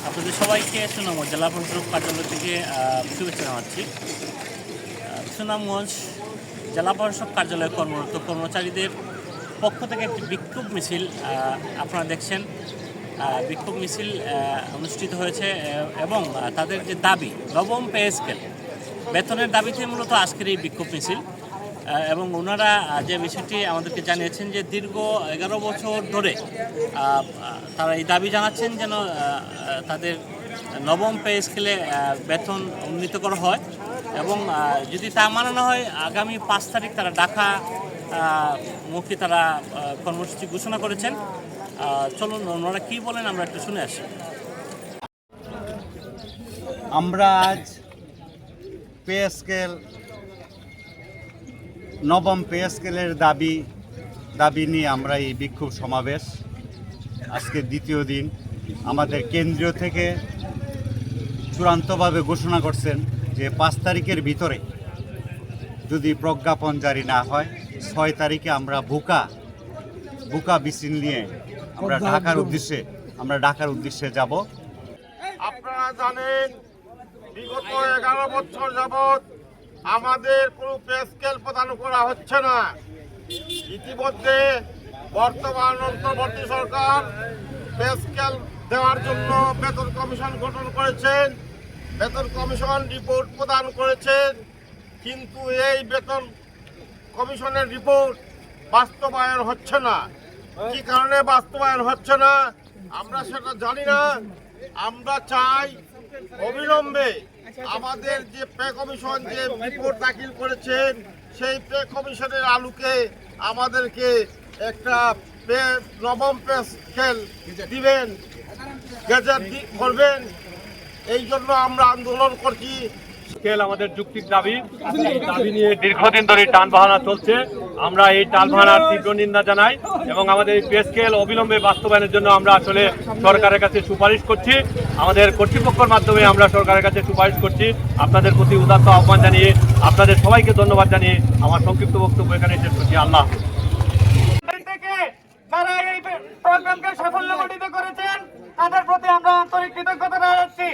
আপনাদের সবাইকে সুনামগঞ্জ জেলা প্রশাসক কার্যালয় থেকে শুভেচ্ছা জানাচ্ছি। সুনামগঞ্জ জেলা প্রশাসক কার্যালয়ে কর্মরত কর্মচারীদের পক্ষ থেকে একটি বিক্ষোভ মিছিল আপনারা দেখছেন। বিক্ষোভ মিছিল অনুষ্ঠিত হয়েছে এবং তাদের যে দাবি নবম পে স্কেল বেতনের দাবিতে মূলত আজকের এই বিক্ষোভ মিছিল। এবং ওনারা যে বিষয়টি আমাদেরকে জানিয়েছেন যে দীর্ঘ 11 বছর ধরে তারা এই দাবি জানাচ্ছেন যেন তাদের নবম পে স্কেলে বেতন উন্নীত করা হয় এবং যদি তা মানানো হয় আগামী 5 তারিখ তারা ঢাকা মুখী তারা কর্মসূচি ঘোষণা করেছেন। চলুন ওনারা কী বলেন আমরা একটু শুনে আসি। আমরা আজ পে স্কেল নবম পে স্কেলের দাবি নিয়ে আমরা এই বিক্ষোভ সমাবেশ আজকে দ্বিতীয় দিন। আমাদের কেন্দ্রীয় থেকে চূড়ান্তভাবে ঘোষণা করছেন যে 5 তারিখের ভিতরে যদি প্রজ্ঞাপন জারি না হয় 6 তারিখে আমরা বুকা মিছিল নিয়ে আমরা ঢাকার উদ্দেশ্যে যাব। আপনারা জানেন বিগত 11 বছর যাবৎ আমাদের কোনো পে স্কেল প্রদান করা হচ্ছে না। ইতিমধ্যে বর্তমান অন্তর্বর্তী সরকার পে স্কেল দেওয়ার জন্য বেতন কমিশন গঠন করেছেন, বেতন কমিশন রিপোর্ট প্রদান করেছেন, কিন্তু এই বেতন কমিশনের রিপোর্ট বাস্তবায়ন হচ্ছে না। কি কারণে বাস্তবায়ন হচ্ছে না আমরা সেটা জানি না। আমরা চাই অবিলম্বে আমাদের যে পে কমিশন যে রিপোর্ট দাখিল করেছেন সেই পে কমিশনের আলোকে আমাদেরকে একটা নবম পে স্কেল দিবেন, গেজেট করবেন। এই জন্য আমরা আন্দোলন করছি। স্কেল আমাদের যৌক্তিক দাবি নিয়ে দীর্ঘদিন ধরে টালবাহানা চলছে। আমরা এই টালবাহানার তীব্র নিন্দা জানাই এবং আমাদের এই পে স্কেল অবিলম্বে বাস্তবায়নের জন্য আমরা আসলে সরকারের কাছে সুপারিশ করছি। আমাদের কর্তৃপক্ষের মাধ্যমে আমরা সরকারের কাছে সুপারিশ করছি। আপনাদের প্রতি উদাত্ত আহ্বান জানিয়ে আপনাদের সবাইকে ধন্যবাদ জানিয়ে আমার সংক্ষিপ্ত বক্তব্য এখানে শেষ করছি। আল্লাহ যারা এই প্রোগ্রামকে সাফল্যমণ্ডিত করেছেন তাদের প্রতি আমরা আন্তরিক কৃতজ্ঞতা জানাচ্ছি।